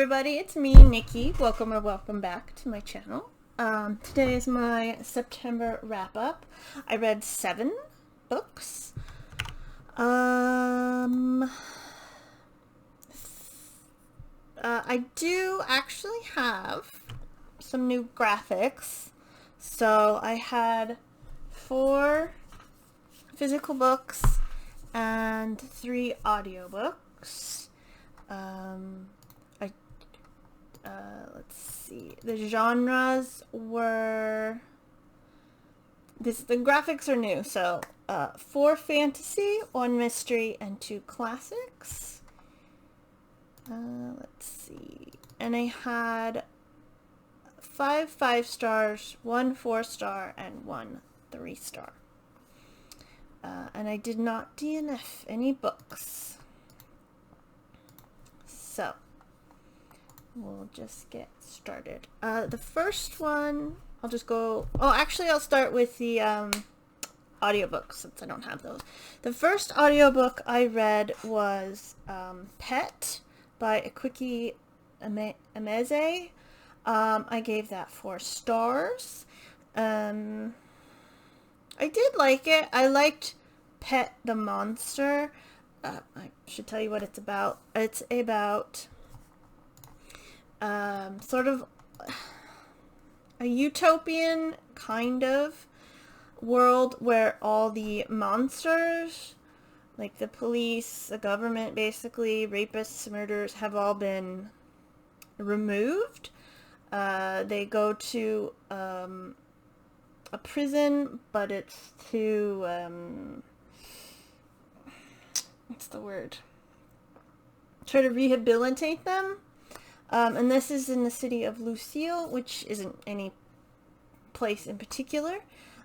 everybody, it's me, Nikki. Welcome or welcome back to my channel. Today is my September wrap-up. I read 7 books. I do actually have some new graphics. So I had 4 physical books and 3 audiobooks. Let's see. The genres were the graphics are new, so 4 fantasy, 1 mystery, and 2 classics. Let's see. And I had 5 5-stars, 1 4-star, and 1 3-star. And I did not DNF any books. So we'll just get started. The first one, I'll just go... Oh, actually, I'll start with the audiobooks since I don't have those. The first audiobook I read was Pet by Akiki Emeze. I gave that 4 stars. I did like it. I liked Pet the Monster. I should tell you what it's about. It's about sort of a utopian kind of world where all the monsters, like the police, the government, basically, rapists, murderers, have all been removed. They go to a prison, but it's to what's the word? Try to rehabilitate them. And this is in the city of Lucille, which isn't any place in particular.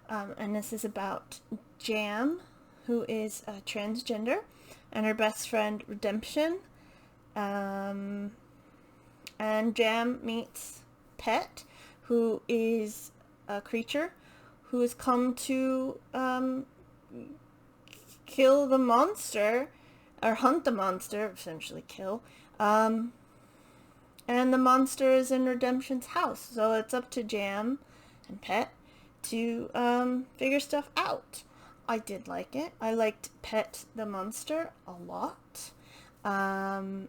And this is about Jam, who is transgender, and her best friend Redemption. And Jam meets Pet, who is a creature who has come to kill the monster, or hunt the monster, essentially kill. And the monster is in Redemption's house, so it's up to Jam and Pet to figure stuff out. I did like it. I liked Pet the Monster a lot.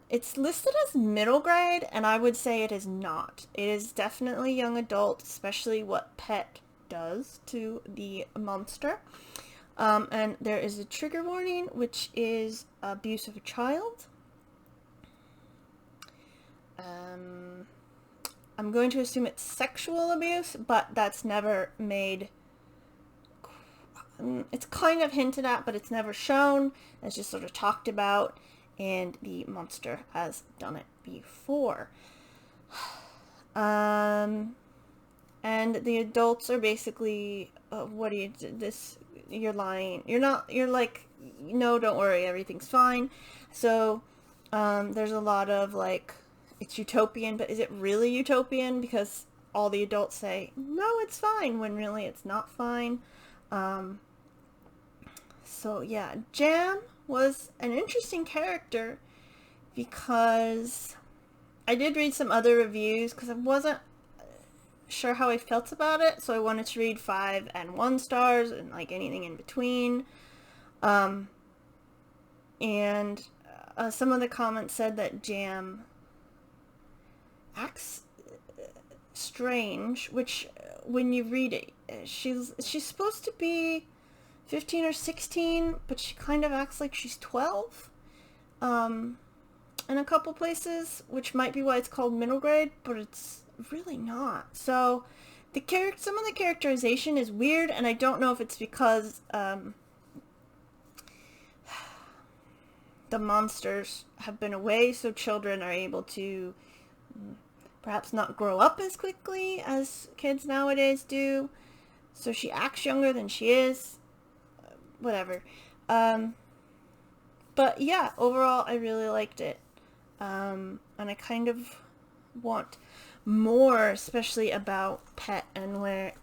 It's listed as middle grade, and I would say it is not. It is definitely young adult, especially what Pet does to the monster. And there is a trigger warning, which is abuse of a child. I'm going to assume it's sexual abuse, but that's never made... It's kind of hinted at, but it's never shown. It's just sort of talked about, and the monster has done it before. And the adults are basically, what do you do? This, you're lying. You're like, no, don't worry, everything's fine. So, there's a lot of like, it's utopian, but is it really utopian? Because all the adults say, no, it's fine, when really it's not fine. So yeah, Jam was an interesting character because I did read some other reviews because I wasn't sure how I felt about it, so I wanted to read 5 and 1 stars and like anything in between. And some of the comments said that Jam acts strange, which when you read it, she's supposed to be 15 or 16, but she kind of acts like she's 12 in a couple places, which might be why it's called middle grade, but it's really not. So some of the characterization is weird, and I don't know if it's because the monsters have been away, so children are able to perhaps not grow up as quickly as kids nowadays do. So she acts younger than she is. Whatever. But yeah, overall I really liked it. And I kind of want more, especially about Pet and where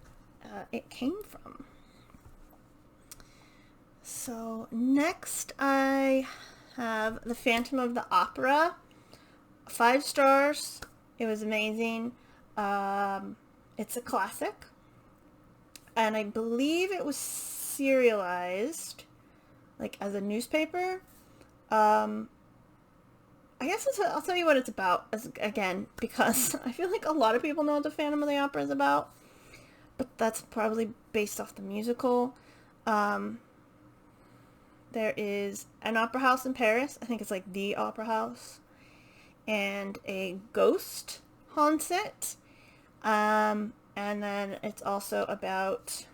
it came from. So next I have The Phantom of the Opera 5 stars. It was amazing. It's a classic. And I believe it was serialized, like, as a newspaper. I guess I'll tell you what it's about, again, because I feel like a lot of people know what the Phantom of the Opera is about. But that's probably based off the musical. There is an opera house in Paris. I think it's like the opera house. And a ghost haunts it. And then it's also about...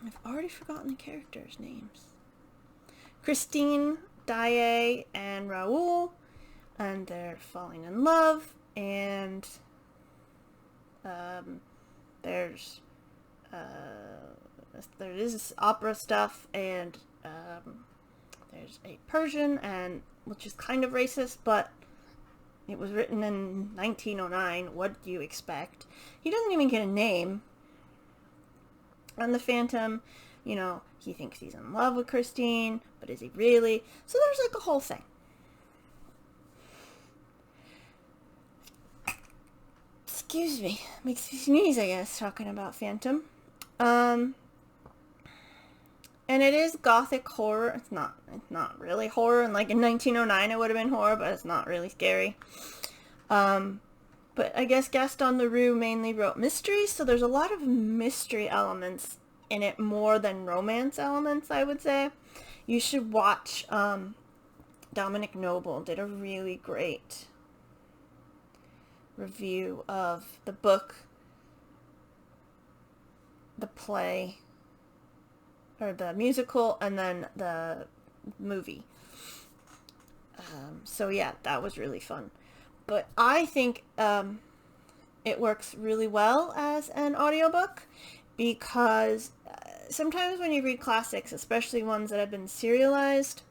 I've already forgotten the characters' names. Christine, Daae, and Raoul. And they're falling in love. And there is opera stuff, and there's a Persian, and which is kind of racist, but it was written in 1909. What do you expect? He doesn't even get a name. And the Phantom, you know, he thinks he's in love with Christine, but is he really? So there's like a whole thing. Excuse me. Makes me sneeze, I guess, talking about Phantom. And it is gothic horror. It's not really horror. And like in 1909 it would have been horror, but it's not really scary. But I guess Gaston Leroux mainly wrote mysteries, so there's a lot of mystery elements in it more than romance elements, I would say. You should watch, Dominic Noble did a really great review of the book, the play, or the musical, and then the movie. So yeah, that was really fun. But I think it works really well as an audiobook, because sometimes when you read classics, especially ones that have been serialized,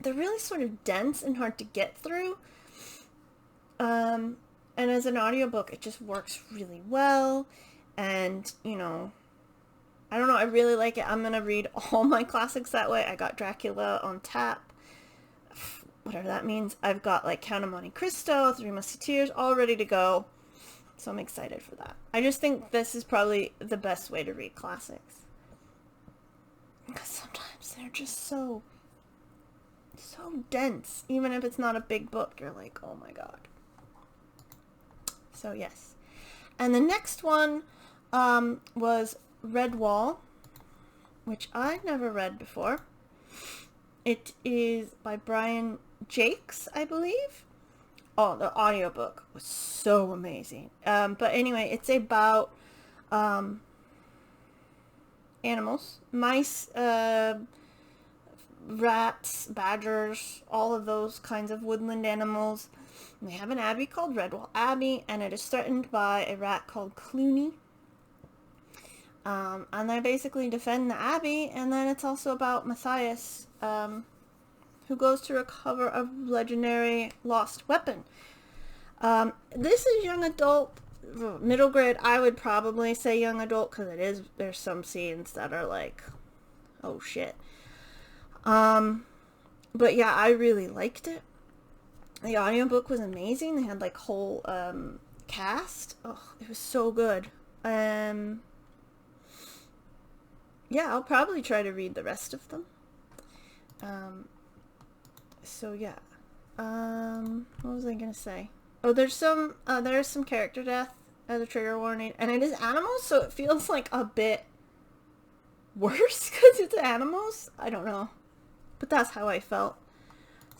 they're really sort of dense and hard to get through. And as an audiobook, it just works really well. And, you know, I don't know, I really like it. I'm going to read all my classics that way. I got Dracula on tap, whatever that means. I've got like Count of Monte Cristo, Three Musketeers, all ready to go. So I'm excited for that. I just think this is probably the best way to read classics. Because sometimes they're just so dense. Even if it's not a big book, you're like, oh my god. So yes. And the next one was Redwall, which I've never read before. It is by Brian Jakes, I believe. Oh, the audiobook was so amazing. But anyway, it's about animals, mice, rats, badgers, all of those kinds of woodland animals. And they have an abbey called Redwall Abbey, and it is threatened by a rat called Clooney. And they basically defend the abbey, and then it's also about Matthias, who goes to recover a legendary lost weapon. This is young adult, middle grade. I would probably say young adult, because there's some scenes that are like, oh shit. But yeah, I really liked it. The audiobook was amazing. They had like whole cast. Oh, it was so good. Yeah, I'll probably try to read the rest of them. So yeah. What was I gonna say? Oh, there's some character death as a trigger warning, and it is animals, so it feels like a bit worse because it's animals. I don't know, but that's how I felt.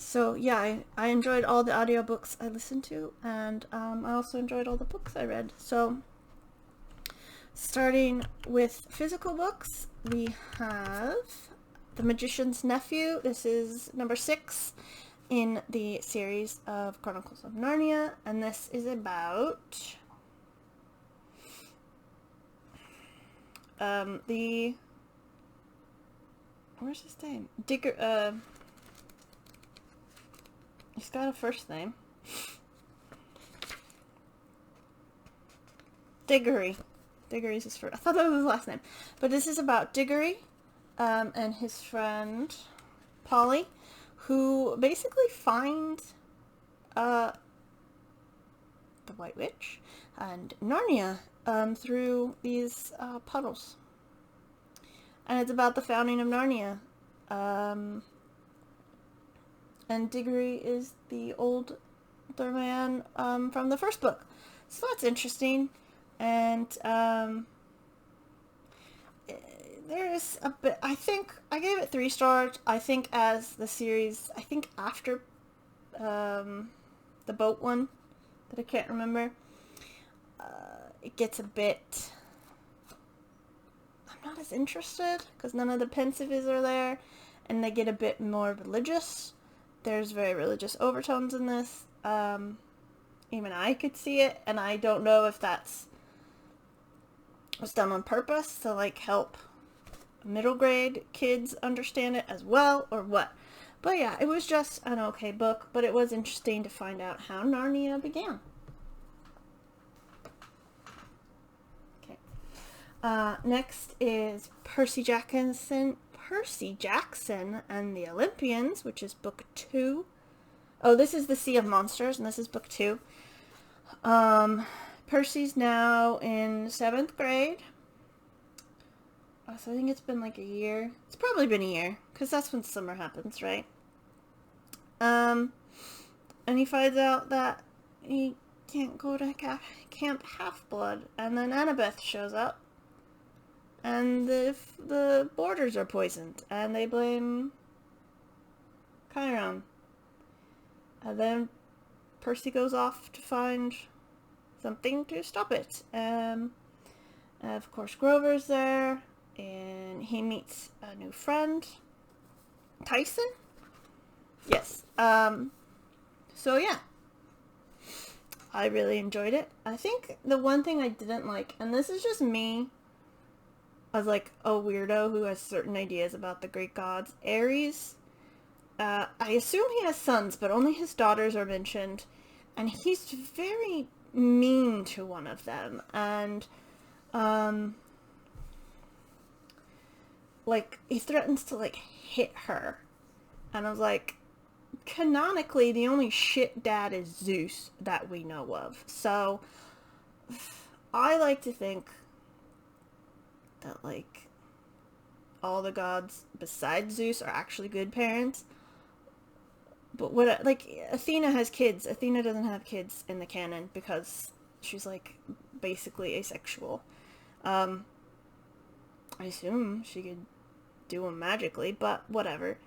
So yeah, I enjoyed all the audiobooks I listened to, and I also enjoyed all the books I read. So starting with physical books, we have The Magician's Nephew. This is number 6 in the series of Chronicles of Narnia, and this is about where's his name? Digger. He's got a first name. Diggory. Diggory's his first. I thought that was his last name. But this is about Diggory and his friend Polly, who basically find the White Witch and Narnia through these puddles. And it's about the founding of Narnia. And Diggory is the older man from the first book. So that's interesting. And there's a bit, I think, I gave it 3 stars. I think as the series, I think after the boat one that I can't remember, it gets a bit, I'm not as interested because none of the pensives are there, and they get a bit more religious. There's very religious overtones in this. Even I could see it, and I don't know if that's was done on purpose to like help middle grade kids understand it as well or what. But yeah, it was just an okay book, but it was interesting to find out how Narnia began. Okay. Next is Percy Jackson and the Olympians, which is book 2. Oh, this is the Sea of Monsters, and this is book 2. Percy's now in 7th grade. So I think it's been like a year. It's probably been a year, because that's when summer happens, right? And he finds out that he can't go to Camp Half-Blood, and then Annabeth shows up, and the borders are poisoned, and they blame Chiron. And then Percy goes off to find something to stop it. Of course, Grover's there, and he meets a new friend, Tyson. Yes. So yeah, I really enjoyed it. I think the one thing I didn't like, and this is just me as like a weirdo who has certain ideas about the Greek gods, Ares. I assume he has sons, but only his daughters are mentioned, and he's very mean to one of them, and like he threatens to like hit her, and I was like, canonically the only shit dad is Zeus that we know of. So I like to think that like all the gods besides Zeus are actually good parents. But what, like, Athena has kids. Athena doesn't have kids in the canon because she's, like, basically asexual. I assume she could do them magically, but whatever.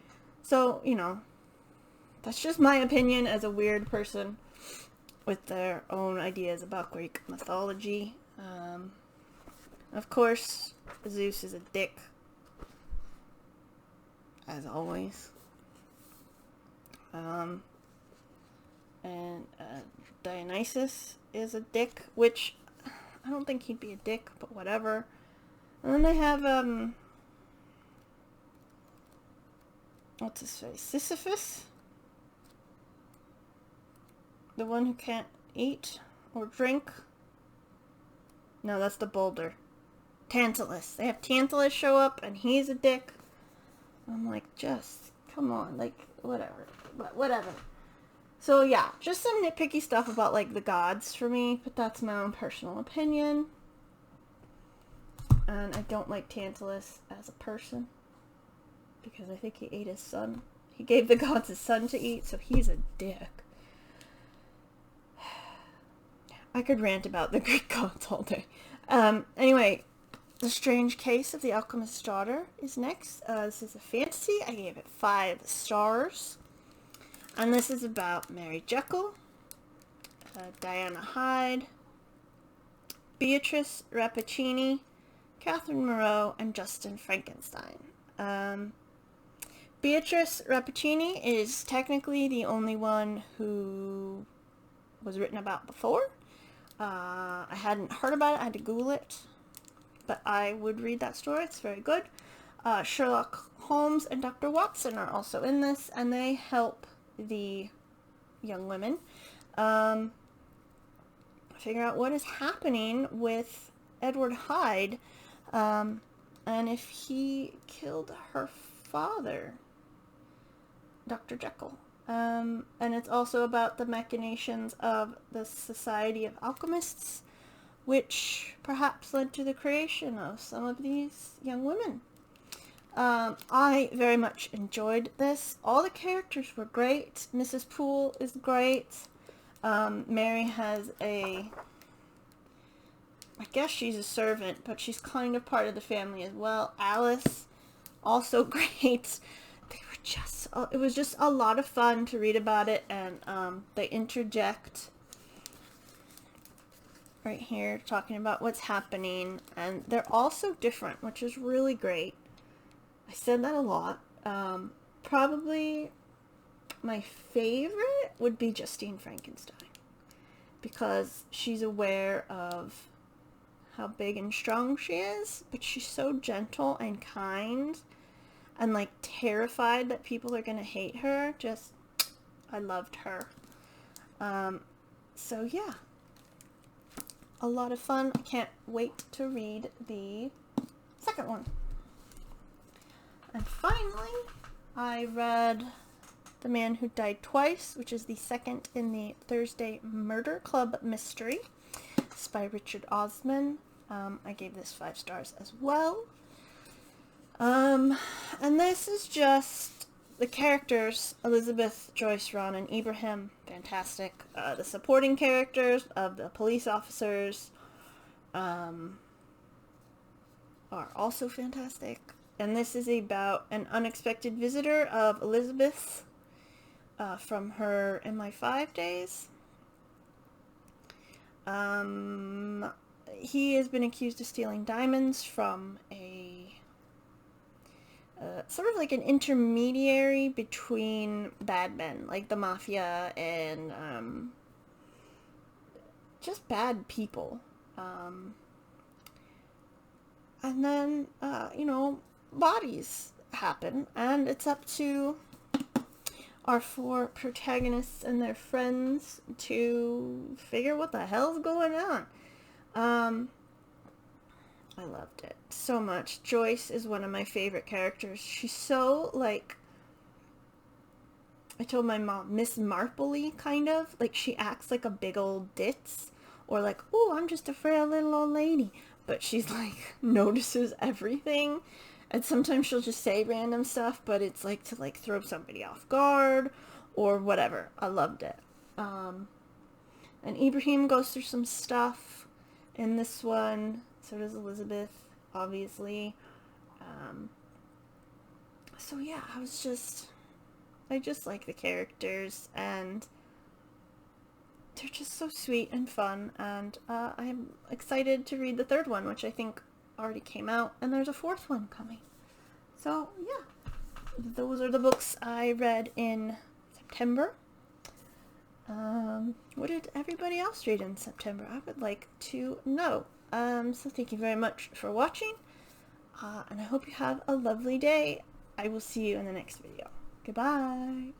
So, you know, that's just my opinion as a weird person with their own ideas about Greek mythology. Of course, Zeus is a dick, as always. And Dionysus is a dick, which I don't think he'd be a dick, but whatever. And then they have, what's his face? Sisyphus? The one who can't eat or drink? No, that's the boulder. Tantalus. They have Tantalus show up, and he's a dick. I'm like, just, come on, like, whatever. But whatever. So yeah, just some nitpicky stuff about like the gods for me, but that's my own personal opinion. And I don't like Tantalus as a person because I think he ate his son. He gave the gods his son to eat, so he's a dick. I could rant about the Greek gods all day. Anyway, The Strange Case of the Alchemist's Daughter is next. This is a fantasy. I gave it 5 stars. And this is about Mary Jekyll, Diana Hyde, Beatrice Rappaccini, Catherine Moreau, and Justin Frankenstein. Beatrice Rappaccini is technically the only one who was written about before. I hadn't heard about it. I had to Google it. But I would read that story. It's very good. Sherlock Holmes and Dr. Watson are also in this, and they help the young women figure out what is happening with Edward Hyde, and if he killed her father, Dr. Jekyll. And it's also about the machinations of the Society of Alchemists, which perhaps led to the creation of some of these young women. I very much enjoyed this. All the characters were great. Mrs. Poole is great. Mary has I guess she's a servant, but she's kind of part of the family as well. Alice, also great. It was just a lot of fun to read about it, and they interject right here talking about what's happening, and they're all so different, which is really great. I said that a lot. Probably my favorite would be Justine Frankenstein, because she's aware of how big and strong she is, but she's so gentle and kind and like terrified that people are gonna hate her. Just, I loved her. So yeah, a lot of fun. I can't wait to read the second one. And finally, I read The Man Who Died Twice, which is the second in the Thursday Murder Club mystery. It's by Richard Osman. I gave this 5 stars as well. And this is just the characters, Elizabeth, Joyce, Ron, and Ibrahim, fantastic. The supporting characters of the police officers are also fantastic. And this is about an unexpected visitor of Elizabeth from her MI5 days. He has been accused of stealing diamonds from a sort of like an intermediary between bad men, like the mafia and just bad people. And then, bodies happen, and it's up to our 4 protagonists and their friends to figure what the hell's going on. I loved it so much. Joyce is one of my favorite characters. She's so, like, I told my mom, Miss Marple-y, kind of. Like, she acts like a big old ditz. Or like, oh, I'm just a frail little old lady. But she's, like, notices everything. And sometimes she'll just say random stuff, but it's, like, to, like, throw somebody off guard. Or whatever. I loved it. And Ibrahim goes through some stuff in this one. So does Elizabeth, obviously. So yeah, I just like the characters, and they're just so sweet and fun, and I'm excited to read the 3rd one, which I think already came out, and there's a 4th one coming. So yeah, those are the books I read in September. What did everybody else read in September? I would like to know. So thank you very much for watching, and I hope you have a lovely day. I will see you in the next video. Goodbye.